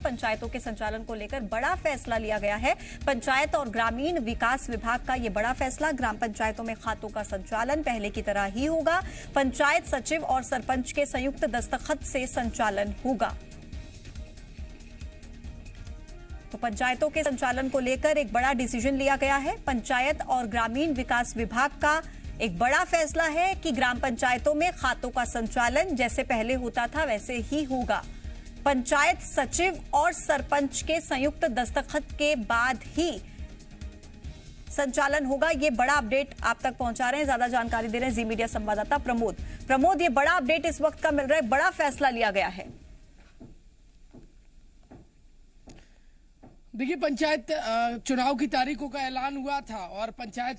पंचायतों के संचालन को लेकर बड़ा फैसला लिया गया है। पंचायत और ग्रामीण विकास विभाग का ये बड़ा फैसला, ग्राम पंचायतों में खातों का संचालन पहले की तरह ही होगा। पंचायत सचिव और सरपंच के संयुक्त दस्तखत से संचालन होगा। तो पंचायतों के संचालन को लेकर एक बड़ा डिसीजन लिया गया है। पंचायत और ग्रामीण विकास विभाग का एक बड़ा फैसला है कि ग्राम पंचायतों में खातों का संचालन जैसे पहले होता था वैसे ही होगा। पंचायत सचिव और सरपंच के संयुक्त दस्तखत के बाद ही संचालन होगा। ये बड़ा अपडेट आप तक पहुंचा रहे हैं, ज्यादा जानकारी दे रहे हैं जी मीडिया संवाददाता प्रमोद, ये बड़ा अपडेट इस वक्त का मिल रहा है, बड़ा फैसला लिया गया है। देखिए, पंचायत चुनाव की तारीखों का ऐलान हुआ था और पंचायत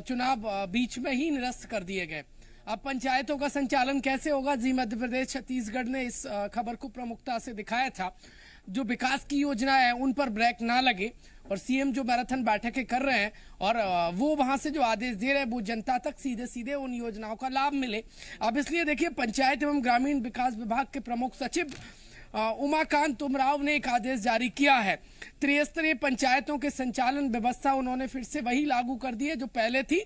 चुनाव बीच में ही निरस्त कर दिए गए। अब पंचायतों का संचालन कैसे होगा, जी मध्य प्रदेश छत्तीसगढ़ ने इस खबर को प्रमुखता से दिखाया था। जो विकास की योजना है उन पर ब्रेक ना लगे और सीएम जो मैराथन बैठकें कर रहे हैं और वो वहां से जो आदेश दे रहे हैं वो जनता तक सीधे सीधे उन योजनाओं का लाभ मिले। अब इसलिए देखिए, पंचायत एवं ग्रामीण विकास विभाग के प्रमुख सचिव उमाकांत उमराव ने एक आदेश जारी किया है। त्रिस्तरीय पंचायतों के संचालन व्यवस्था उन्होंने फिर से वही लागू कर दी है जो पहले थी।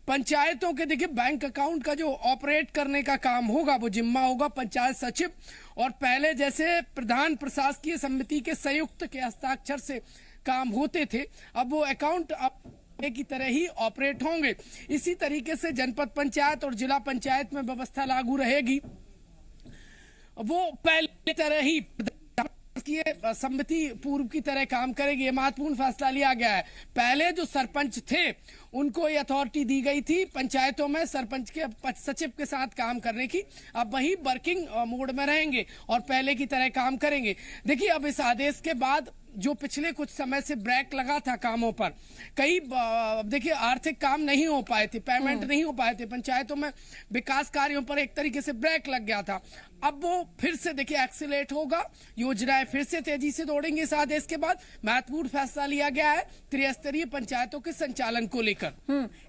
पंचायतों के देखिए बैंक अकाउंट का जो ऑपरेट करने का काम होगा वो जिम्मा होगा पंचायत सचिव, और पहले जैसे प्रधान प्रशासकीय समिति के संयुक्त के हस्ताक्षर से काम होते थे, अब वो अकाउंट की तरह ही ऑपरेट होंगे। इसी तरीके से जनपद पंचायत और जिला पंचायत में व्यवस्था लागू रहेगी, वो पहले तरह ही समिति पूर्व की तरह काम करेगी। ये महत्वपूर्ण फैसला लिया गया है। पहले जो सरपंच थे उनको ये अथॉरिटी दी गई थी पंचायतों में सरपंच के सचिव के साथ काम करने की, अब वही वर्किंग मोड में रहेंगे और पहले की तरह काम करेंगे। देखिए, अब इस आदेश के बाद जो पिछले कुछ समय से ब्रेक लगा था कामों पर, कई देखिए आर्थिक काम नहीं हो पाए थे, पेमेंट नहीं हो पाए थे, पंचायतों में विकास कार्यों पर एक तरीके से ब्रेक लग गया था। अब वो फिर से देखिए एक्सीलेट होगा, योजनाएं फिर से तेजी से दौड़ेंगी। इस आदेश के बाद महत्वपूर्ण फैसला लिया गया है त्रिस्तरीय पंचायतों के संचालन को लेकर।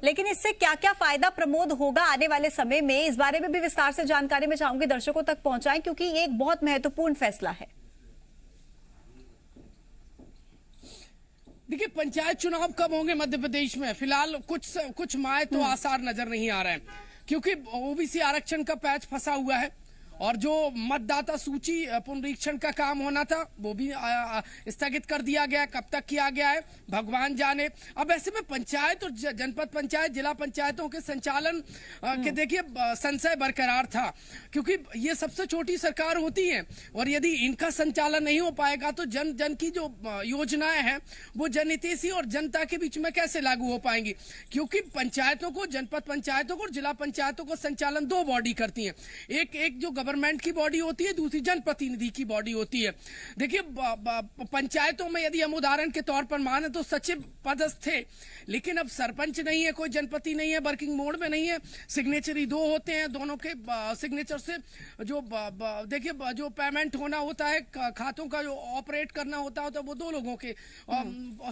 लेकिन इससे क्या क्या फायदा प्रमोद होगा आने वाले समय में, इस बारे में भी विस्तार से जानकारी मैं चाहूंगी दर्शकों तक पहुंचाएं, क्योंकि ये एक बहुत महत्वपूर्ण फैसला है। देखिए, पंचायत चुनाव कब होंगे मध्य प्रदेश में, फिलहाल कुछ माह तो आसार नजर नहीं आ रहे हैं, क्योंकि ओबीसी आरक्षण का पैच फंसा हुआ है और जो मतदाता सूची पुनरीक्षण का काम होना था वो भी स्थगित कर दिया गया। कब तक किया गया है भगवान जाने। अब ऐसे में पंचायत और जनपद पंचायत जिला पंचायतों के संचालन के देखिए संशय बरकरार था, क्योंकि ये सबसे छोटी सरकार होती है और यदि इनका संचालन नहीं हो पाएगा तो जन जन की जो योजनाएं हैं वो जनहितैषी और जनता के बीच में कैसे लागू हो पाएंगी, क्योंकि पंचायतों को, जनपद पंचायतों को और जिला पंचायतों को संचालन दो बॉडी करती है। एक जो गवर्नमेंट की बॉडी होती है, दूसरी जनप्रतिनिधि की बॉडी होती है। देखिए, पंचायतों में यदि हम उदाहरण के तौर पर माने तो सचिव पदस्थ थे, लेकिन अब सरपंच नहीं है, कोई जनप्रति नहीं है, वर्किंग मोड में नहीं है, सिग्नेचर ही दो होते हैं, दोनों के सिग्नेचर से जो देखिए जो पेमेंट होना होता है, खातों का जो ऑपरेट करना होता है वो दो लोगों के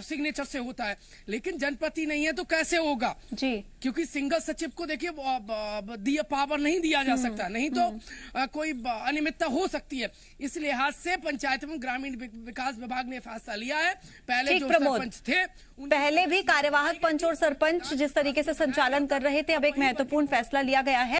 सिग्नेचर से होता है, लेकिन जनप्रति नहीं है तो कैसे होगा जी, क्योंकि सिंगल सचिव को देखिए पावर नहीं दिया जा सकता, नहीं तो कोई अनियमितता हो सकती है। इस लिहाज से पंचायत एवं ग्रामीण विकास विभाग ने फैसला लिया है। पहले जो सरपंच थे, पहले भी कार्यवाहक पंच और सरपंच जिस तरीके से संचालन कर रहे थे, अब एक महत्वपूर्ण फैसला लिया गया है।